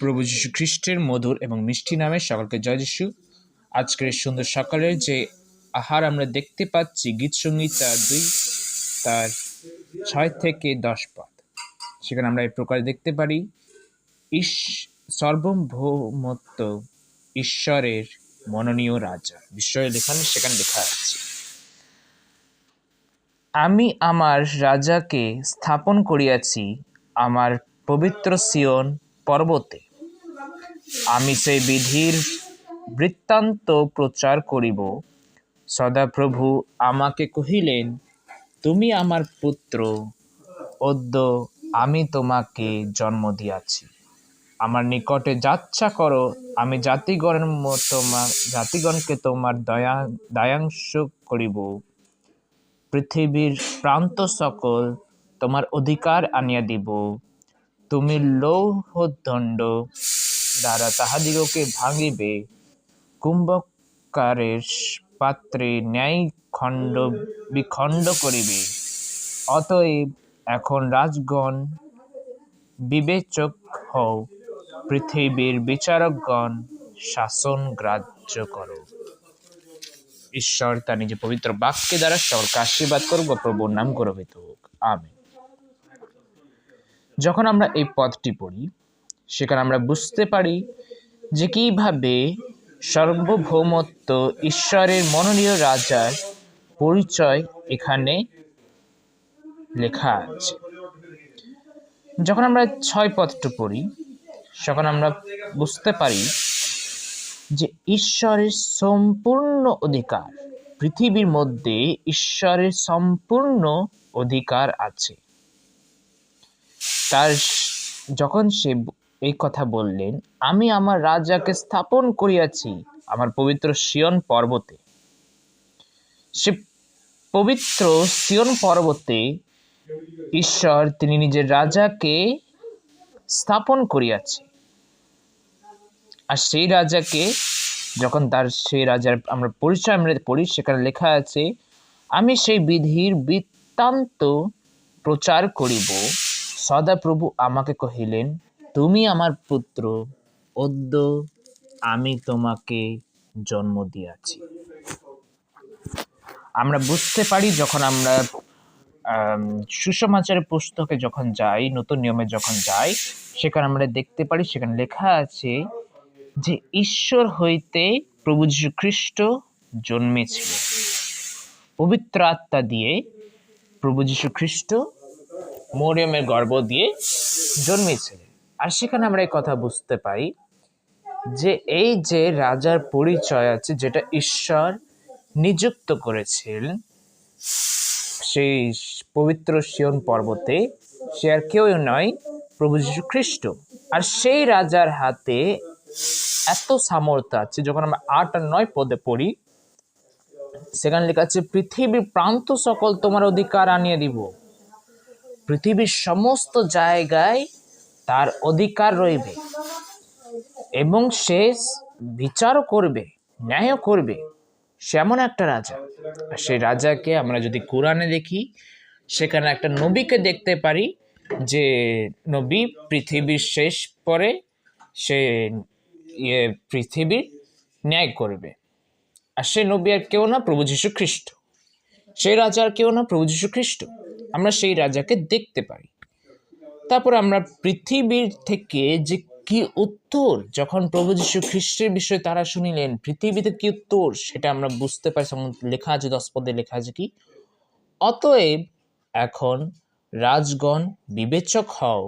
প্রভু যীশু খ্রিস্টের মধুর এবং মিষ্টি নামে সকলকে জয় যীশু। আজকের সুন্দর সকালের যে আহার আমরা দেখতে পাচ্ছি, গীত সঙ্গীত তার 6 থেকে 10 পদ, সেখানে আমরা এই প্রকার দেখতে পারি। সার্বভৌমত্ব ঈশ্বরের মনোনীয় রাজা, বিষয়ে লেখানো সেখানে লেখা আছে, আমি আমার রাজাকে স্থাপন করিয়াছি আমার পবিত্র সিয়ন পর্বতে, আমি সেই বিধির বৃত্তান্ত প্রচার করিব। সদাপ্রভু আমাকে কহিলেন, তুমি আমার পুত্র, অদ্য আমি তোমাকে জন্ম দিয়াছি। আমার নিকটে যাচ্ছা করো, আমি জাতিগণকে তোমার দয়াংশ করিব। পৃথিবীর প্রান্ত সকল তোমার অধিকার আনিয়া দিব। তুমি লৌহদণ্ড দ্বারা তাহাদিগকে ভাঙিবে, কুম্ভকারের পাত্রে ন্যায় খণ্ড বিখণ্ড করিবে। অতএব এখন রাজগণ বিবেচক হও, পৃথিবীর বিচারকগণ শাসন গ্রাহ্য করো। ঈশ্বর তার নিজের পবিত্র বাক্যে দ্বারা সকলকে আশীর্বাদ করুক, প্রভুর নাম গৌরবিত হোক, আমেন। যখন আমরা এই পদটি পড়ি, সেখানে আমরা বুঝতে পারি যে কিভাবে সার্বভৌমত্ব ঈশ্বরের মনোনীয় রাজার পরিচয় এখানে লেখা আছে। যখন আমরা 6 পদটি পড়ি, তখন আমরা বুঝতে পারি যে ঈশ্বরের সম্পূর্ণ অধিকার, পৃথিবীর মধ্যে ঈশ্বরের সম্পূর্ণ অধিকার আছে। তার যখন সে এই কথা বললেন, আমি আমার রাজাকে স্থাপন করিয়াছি আমার পবিত্র সিয়ন পর্বতে, সে পবিত্র সিয়ন পর্বতে ঈশ্বর তিনি নিজের রাজাকে স্থাপন করিয়াছে। আর সেই রাজাকে যখন সেই রাজার আমরা পরিচয় পড়ি, সেখানে লেখা আছে, আমি সেই বিধির বৃত্তান্ত প্রচার করিব। সদাপ্রভু আমাকে কহিলেন, তুমি আমার পুত্র, অদ্য আমি তোমাকে জন্ম দিয়াছি। আমরা বুঝতে পারি, যখন আমরা সুসমাচারের পুস্তকে যখন যাই, নতুন নিয়মে যখন যাই, সেখানে আমরা দেখতে পারি, সেখানে লেখা আছে যে ঈশ্বর হইতে প্রভু যীশু খ্রিস্ট জন্মেছিলেন। পবিত্র আত্মা দিয়ে প্রভু যীশু খ্রিস্ট মরিয়মের গর্ভ দিয়ে জন্মেছিলেন। আর সেখানে আমরা এই কথা বুঝতে পাই যে এই যে রাজার পরিচয় আছে, যেটা ঈশ্বর নিযুক্ত করেছিলেন সেই পবিত্র সিয়ন পর্বতে, সে আর কেউ নয়, প্রভু যীশু খ্রিস্ট। আর সেই রাজার হাতে এত সামর্থ্য আছে। যখন আমরা 8 আর 9 পদে পড়ি, সেখানে লেখা আছে, পৃথিবীর প্রান্ত সকল তোমার অধিকার আনিয়ে দিব। পৃথিবীর সমস্ত জায়গায় তার অধিকার রইবে এবং সে বিচারও করবে, ন্যায়ও করবে। সে এমন একটা রাজা। আর সেই রাজাকে আমরা যদি কোরআনে দেখি, সেখানে একটা নবীকে দেখতে পারি, যে নবী পৃথিবীর শেষ পরে সে পৃথিবীর ন্যায় করবে। আর সে নবী আর কেউ না, প্রভু যীশু খ্রিস্ট। সেই রাজা আর কেউ না, প্রভু যীশু খ্রিস্ট। আমরা সেই রাজাকে দেখতে পারি। তারপর আমরা পৃথিবীর থেকে যে কি উত্তর, যখন প্রভু যীশু খ্রিস্টের বিষয়ে তারা শুনিলেন, পৃথিবীতে কি উত্তর, সেটা আমরা বুঝতে পারি। লেখা আছে 10 পদে, লেখা আছে কি, অতএব এখন রাজগণ বিবেচক হও,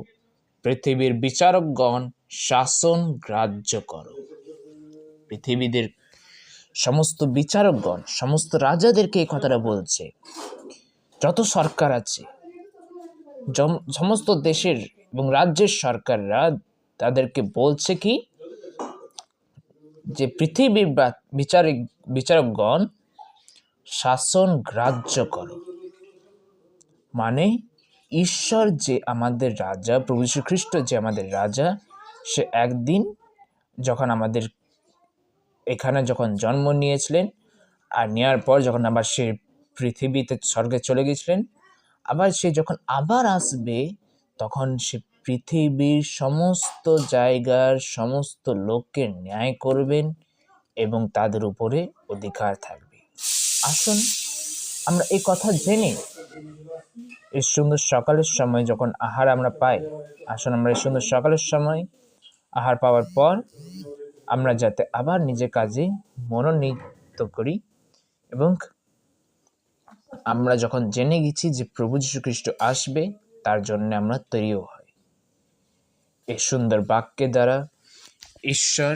পৃথিবীর বিচারকগণ শাসন গ্রাহ্য করো। পৃথিবীদের সমস্ত বিচারকগণ, সমস্ত রাজাদেরকে এই কথাটা বলছে। যত সরকার আছে, সমস্ত দেশের এবং রাজ্যের সরকাররা তাদেরকে বলছে কি, যে পৃথিবীর বিচারকগণ শাসন গ্রাহ্য করো। মানে ঈশ্বর যে আমাদের রাজা, প্রভু যীশু খ্রিস্ট যে আমাদের রাজা, সে একদিন যখন আমাদের এখানে যখন জন্ম নিয়েছিলেন, আর নেওয়ার পর যখন আবার সে পৃথিবীতে স্বর্গে চলে গেছিলেন, আবার সে যখন আবার আসবে, তখন সে পৃথিবীর সমস্ত জায়গার সমস্ত লোককে ন্যায় করবেন এবং তাদের উপরে অধিকার থাকবে। আসুন আমরা এই কথা জেনে এই সুন্দর সকালের সময় যখন আহার আমরা পাই, আসুন আমরা এই সুন্দর সকালের সময় আহার পাওয়ার পর আমরা যাতে আবার নিজের কাজে মনোনিত করি এবং আমরা যখন জেনে গেছি যে প্রভু যীশু খ্রিস্ট আসবে, তার জন্য আমরা তৈরিও হই। এই সুন্দর বাক্যের দ্বারা ঈশ্বর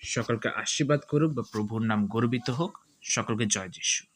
সকলকে আশীর্বাদ করুক বা প্রভুর নাম গর্বিত হোক। সকলকে জয় যীশু।